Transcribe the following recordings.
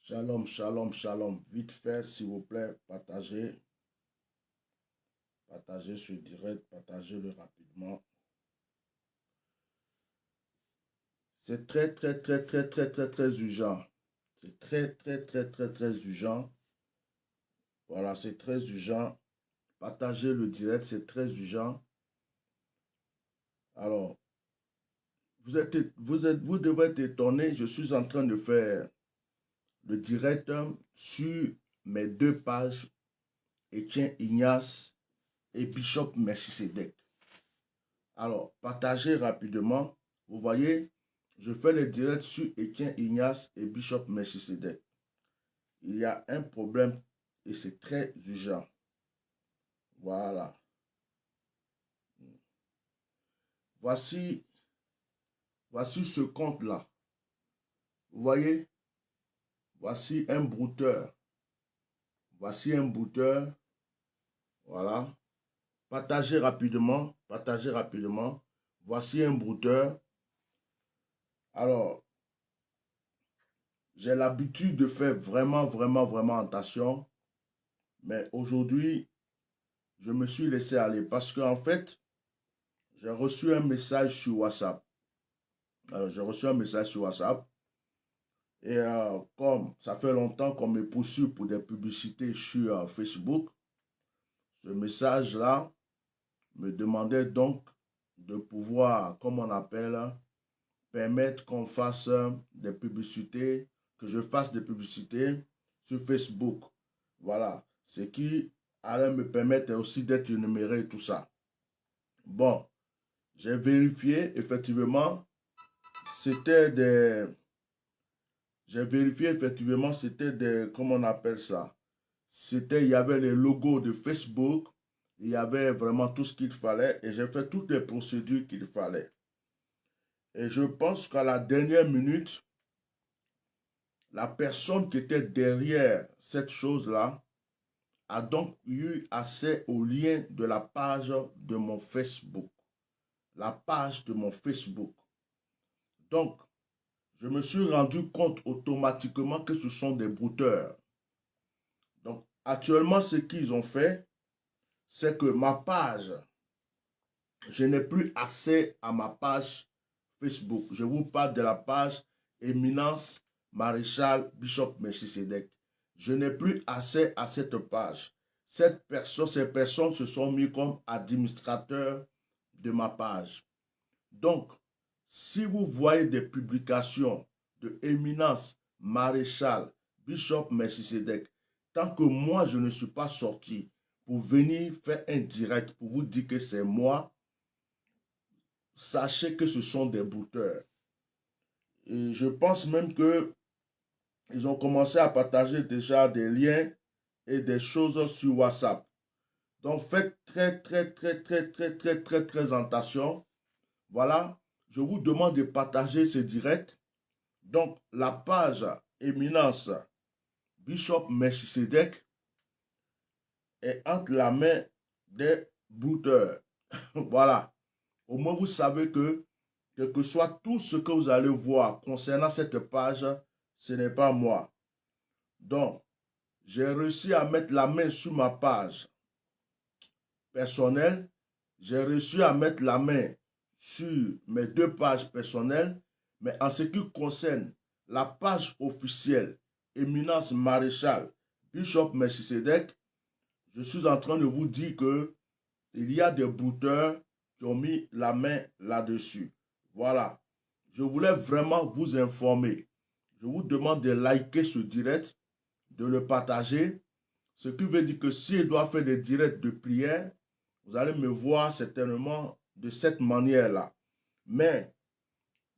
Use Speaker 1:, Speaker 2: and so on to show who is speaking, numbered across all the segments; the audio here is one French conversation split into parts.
Speaker 1: Shalom, shalom, shalom. Vite fait, s'il vous plaît, partagez. Partagez ce direct, partagez-le rapidement. C'est très, très, très, très, très, très, très urgent. C'est très, très, très, très, très urgent. Voilà, c'est très urgent. Partagez le direct, c'est très urgent. Alors, vous devez être étonné. Je suis en train de faire le direct sur mes deux pages, Etienne Ignace et Bishop Melchisedec. Alors, partagez rapidement. Vous voyez, je fais le direct sur Etienne Ignace et Bishop Melchisedec. Il y a un problème et c'est très urgent. Voilà. Voici ce compte-là. Vous voyez, voici un brouteur. Voici un brouteur. Voilà. Partagez rapidement. Partagez rapidement. Voici un brouteur. Alors, j'ai l'habitude de faire vraiment, vraiment, vraiment attention. Mais aujourd'hui, je me suis laissé aller parce qu'en fait, j'ai reçu un message sur WhatsApp. Alors, j'ai reçu un message sur WhatsApp. Et comme ça fait longtemps qu'on me poursuit pour des publicités sur Facebook, ce message-là me demandait donc de pouvoir, comme on appelle, permettre qu'on fasse des publicités, que je fasse des publicités sur Facebook. Voilà. Ce qui allait me permettre aussi d'être énuméré et tout ça. Bon, j'ai vérifié, effectivement, c'était des... J'ai vérifié, effectivement, c'était des... Comment on appelle ça? C'était, il y avait les logos de Facebook, il y avait vraiment tout ce qu'il fallait et j'ai fait toutes les procédures qu'il fallait. Et je pense qu'à la dernière minute, la personne qui était derrière cette chose-là a donc eu accès au lien de la page de mon Facebook. La page de mon Facebook. Donc, je me suis rendu compte automatiquement que ce sont des brouteurs. Donc, actuellement, ce qu'ils ont fait, c'est que ma page, je n'ai plus accès à ma page Facebook. Je vous parle de la page Éminence Maréchal Bishop Melchisedec. Je n'ai plus accès à cette page. Ces personnes se sont mis comme administrateurs de ma page. Donc, si vous voyez des publications de Éminence Maréchal Bishop Melchisedec, tant que moi je ne suis pas sorti pour venir faire un direct pour vous dire que c'est moi, sachez que ce sont des brouteurs. Et je pense même que ils ont commencé à partager déjà des liens et des choses sur WhatsApp. Donc faites très très très très très très très très attention. Voilà, je vous demande de partager ce direct. Donc la page Éminence Bishop Melchisedec est entre la main des brouteurs. Voilà. Au moins vous savez que quel que soit tout ce que vous allez voir concernant cette page, ce n'est pas moi. Donc, j'ai réussi à mettre la main sur ma page personnelle. J'ai réussi à mettre la main sur mes deux pages personnelles. Mais en ce qui concerne la page officielle, Éminence Maréchal, Bishop Melchisedec, je suis en train de vous dire que il y a des brouteurs qui ont mis la main là-dessus. Voilà. Je voulais vraiment vous informer. Je vous demande de liker ce direct, de le partager. Ce qui veut dire que si je dois faire des directs de prière, vous allez me voir certainement de cette manière-là. Mais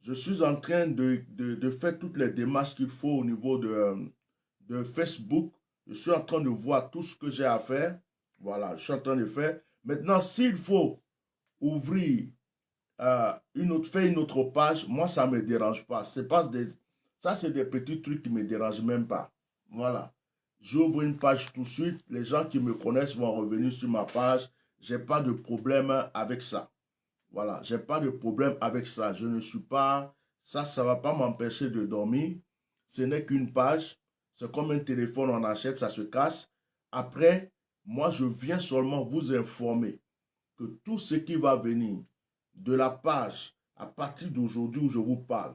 Speaker 1: je suis en train de faire toutes les démarches qu'il faut au niveau de Facebook. Je suis en train de voir tout ce que j'ai à faire. Voilà, je suis en train de faire. Maintenant, s'il faut ouvrir faire une autre page, moi, ça ne me dérange pas. Ça, c'est des petits trucs qui ne me dérangent même pas. Voilà. J'ouvre une page tout de suite. Les gens qui me connaissent vont revenir sur ma page. Je n'ai pas de problème avec ça. Voilà. Je n'ai pas de problème avec ça. Je ne suis pas... Ça ne va pas m'empêcher de dormir. Ce n'est qu'une page. C'est comme un téléphone, on achète, ça se casse. Après, moi, je viens seulement vous informer que tout ce qui va venir de la page à partir d'aujourd'hui où je vous parle,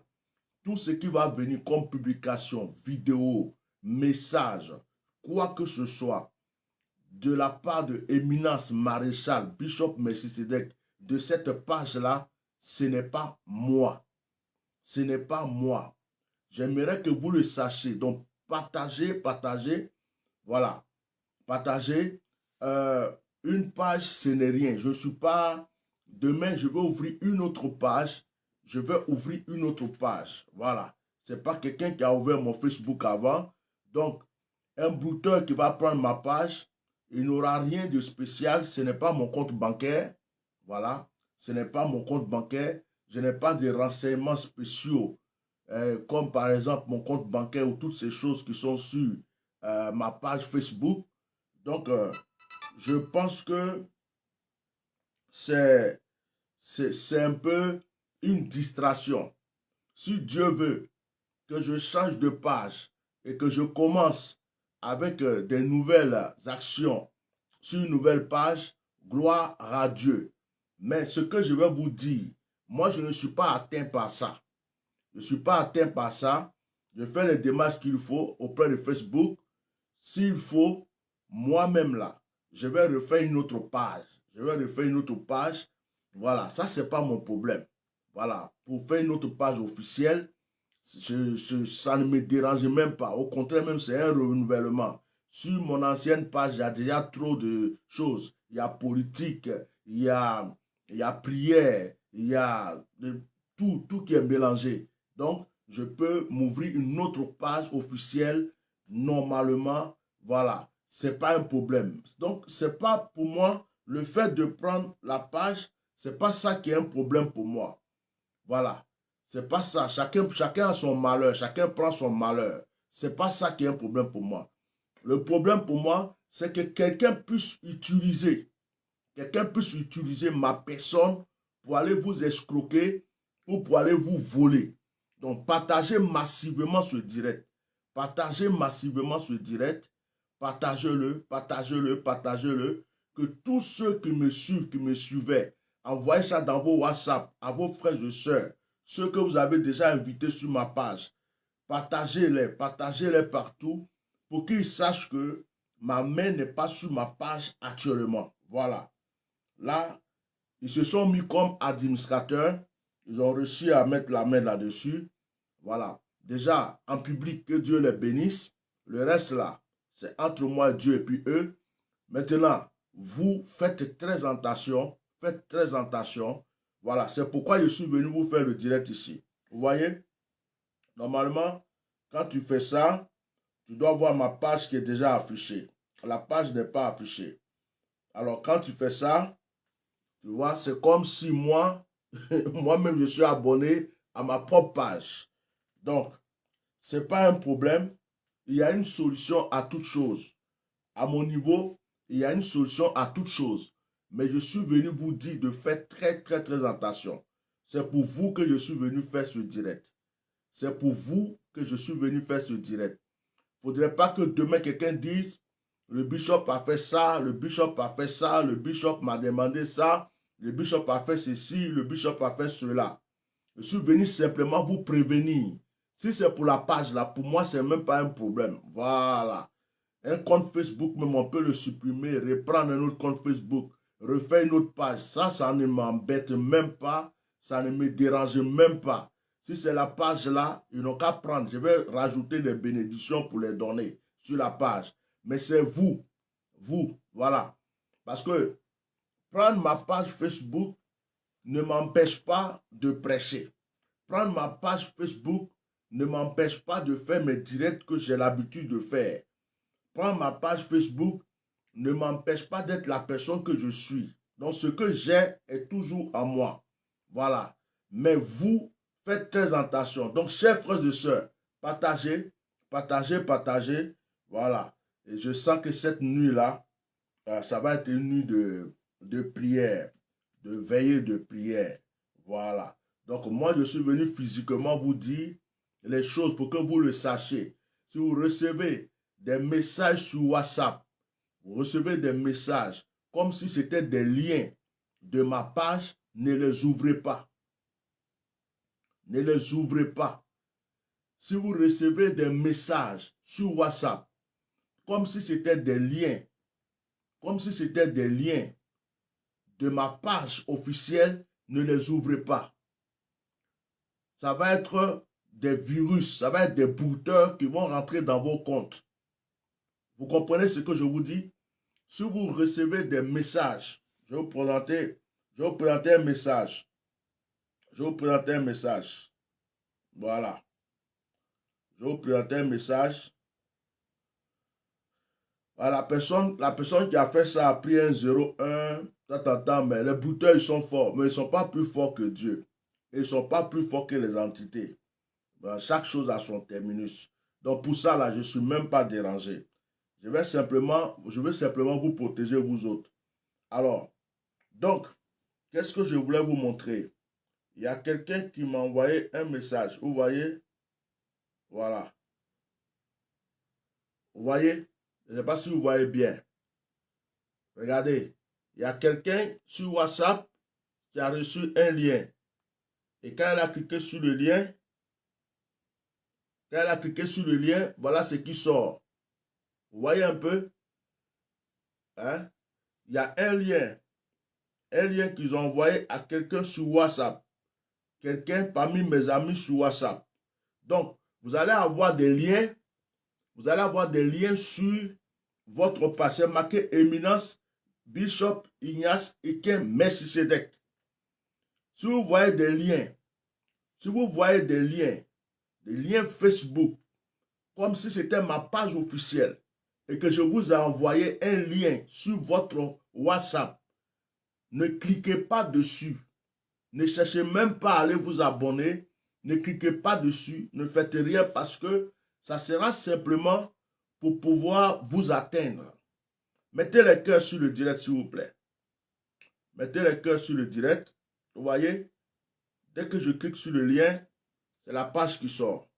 Speaker 1: tout ce qui va venir comme publication, vidéo, message, quoi que ce soit, de la part de Éminence Maréchal, Bishop Melchisedec, de cette page-là, ce n'est pas moi. Ce n'est pas moi. J'aimerais que vous le sachiez. Donc, partagez, partagez. Voilà. Partagez. Une page, ce n'est rien. Je ne suis pas... Demain, je vais ouvrir une autre page. Je vais ouvrir une autre page. Voilà. Ce n'est pas quelqu'un qui a ouvert mon Facebook avant. Donc, un brouteur qui va prendre ma page, il n'aura rien de spécial. Ce n'est pas mon compte bancaire. Voilà. Ce n'est pas mon compte bancaire. Je n'ai pas de renseignements spéciaux, comme par exemple mon compte bancaire ou toutes ces choses qui sont sur ma page Facebook. Donc, je pense que c'est un peu une distraction. Si Dieu veut que je change de page et que je commence avec des nouvelles actions sur une nouvelle page, gloire à Dieu. Mais ce que je vais vous dire, moi, je ne suis pas atteint par ça. Je ne suis pas atteint par ça. Je fais les démarches qu'il faut auprès de Facebook. S'il faut, moi-même là, je vais refaire une autre page. Je vais refaire une autre page. Voilà, ça, ce n'est pas mon problème. Voilà, pour faire une autre page officielle, ça ne me dérange même pas. Au contraire, même c'est un renouvellement. Sur mon ancienne page, il y a déjà trop de choses. Il y a politique, il y a prière, il y a tout qui est mélangé. Donc, je peux m'ouvrir une autre page officielle normalement. Voilà, ce n'est pas un problème. Donc, ce n'est pas pour moi le fait de prendre la page, ce n'est pas ça qui est un problème pour moi. Voilà. C'est pas ça. Chacun a son malheur. Chacun prend son malheur. C'est pas ça qui est un problème pour moi. Le problème pour moi, c'est que quelqu'un puisse utiliser ma personne pour aller vous escroquer ou pour aller vous voler. Donc, partagez massivement ce direct. Partagez massivement ce direct. Partagez-le, partagez-le, partagez-le. Que tous ceux qui me suivent, qui me suivaient, envoyez ça dans vos WhatsApp à vos frères et sœurs, ceux que vous avez déjà invités sur ma page. Partagez-les partout pour qu'ils sachent que ma main n'est pas sur ma page actuellement. Voilà. Là, ils se sont mis comme administrateurs. Ils ont réussi à mettre la main là-dessus. Voilà. Déjà, en public, que Dieu les bénisse. Le reste là, c'est entre moi, Dieu et puis eux. Maintenant, vous faites très attention. Faites très attention. Voilà. C'est pourquoi je suis venu vous faire le direct ici. Vous voyez? Normalement, quand tu fais ça, tu dois voir ma page qui est déjà affichée. La page n'est pas affichée. Alors, quand tu fais ça, tu vois, c'est comme si moi-même, je suis abonné à ma propre page. Donc, ce n'est pas un problème. Il y a une solution à toute chose. À mon niveau, il y a une solution à toute chose. Mais je suis venu vous dire de faire très, très, très attention. C'est pour vous que je suis venu faire ce direct. C'est pour vous que je suis venu faire ce direct. Il ne faudrait pas que demain quelqu'un dise, le bishop a fait ça, le bishop a fait ça, le bishop m'a demandé ça, le bishop a fait ceci, le bishop a fait cela. Je suis venu simplement vous prévenir. Si c'est pour la page là, pour moi, ce n'est même pas un problème. Voilà. Un compte Facebook, même on peut le supprimer, reprendre un autre compte Facebook, refaire une autre page. Ça ne m'embête même pas. Ça ne me dérange même pas. Si c'est la page là, ils n'ont qu'à prendre. Je vais rajouter des bénédictions pour les donner sur la page. Mais c'est vous. Vous. Voilà. Parce que prendre ma page Facebook ne m'empêche pas de prêcher. Prendre ma page Facebook ne m'empêche pas de faire mes directs que j'ai l'habitude de faire. Prendre ma page Facebook ne m'empêche pas d'être la personne que je suis. Donc, ce que j'ai est toujours en moi. Voilà. Mais vous, faites très attention. Donc, chers frères et sœurs, partagez, partagez, partagez. Voilà. Et je sens que cette nuit-là, ça va être une nuit de prière, de veillée de prière. Voilà. Donc, moi, je suis venu physiquement vous dire les choses pour que vous le sachiez. Si vous recevez des messages sur WhatsApp, vous recevez des messages comme si c'était des liens de ma page, ne les ouvrez pas. Ne les ouvrez pas. Si vous recevez des messages sur WhatsApp, comme si c'était des liens, de ma page officielle, ne les ouvrez pas. Ça va être des virus, ça va être des brouteurs qui vont rentrer dans vos comptes. Vous comprenez ce que je vous dis? Si vous recevez des messages, je vais vous présenter un message. Je vais vous présenter un message. Voilà. Je vais vous présenter un message. Voilà, la personne qui a fait ça a pris un 0,1. Mais les brouteurs, ils sont forts, mais ils ne sont pas plus forts que Dieu. Ils ne sont pas plus forts que les entités. Chaque chose a son terminus. Donc pour ça, là, je ne suis même pas dérangé. Je vais simplement vous protéger, vous autres. Alors, donc, qu'est-ce que je voulais vous montrer? Il y a quelqu'un qui m'a envoyé un message. Vous voyez? Voilà. Vous voyez? Je ne sais pas si vous voyez bien. Regardez. Il y a quelqu'un sur WhatsApp qui a reçu un lien. Et quand elle a cliqué sur le lien, voilà ce qui sort. Vous voyez un peu? Hein? Il y a un lien qu'ils ont envoyé à quelqu'un sur WhatsApp. Quelqu'un parmi mes amis sur WhatsApp. Donc, vous allez avoir des liens sur votre page. C'est marqué Éminence Bishop Ignace Ikem Melchisedec. Si vous voyez des liens, des liens Facebook, comme si c'était ma page officielle, et que je vous ai envoyé un lien sur votre WhatsApp, ne cliquez pas dessus. Ne cherchez même pas à aller vous abonner. Ne cliquez pas dessus. Ne faites rien parce que ça sera simplement pour pouvoir vous atteindre. Mettez les cœurs sur le direct, s'il vous plaît. Mettez les cœurs sur le direct. Vous voyez? Dès que je clique sur le lien, c'est la page qui sort.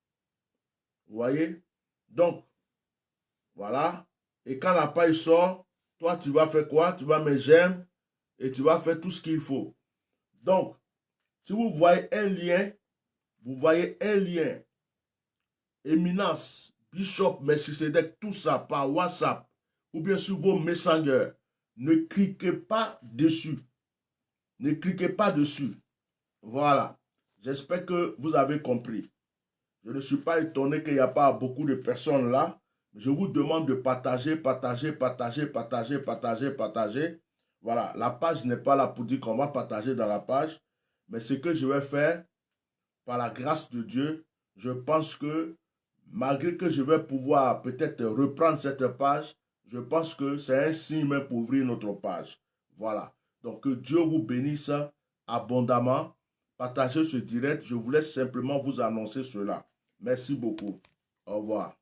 Speaker 1: Vous voyez? Donc, voilà. Et quand la page sort, toi, tu vas faire quoi? Tu vas mettre j'aime et tu vas faire tout ce qu'il faut. Donc, si vous voyez un lien, Éminence, Bishop, Melchisedec, tout ça par WhatsApp ou bien sur vos messengers, ne cliquez pas dessus. Ne cliquez pas dessus. Voilà. J'espère que vous avez compris. Je ne suis pas étonné qu'il n'y a pas beaucoup de personnes là. Je vous demande de partager. Voilà. La page n'est pas là pour dire qu'on va partager dans la page. Mais ce que je vais faire, par la grâce de Dieu, je pense que malgré que je vais pouvoir peut-être reprendre cette page, je pense que c'est un signe même pour ouvrir notre page. Voilà. Donc que Dieu vous bénisse abondamment. Partagez ce direct. Je voulais simplement vous annoncer cela. Merci beaucoup. Au revoir.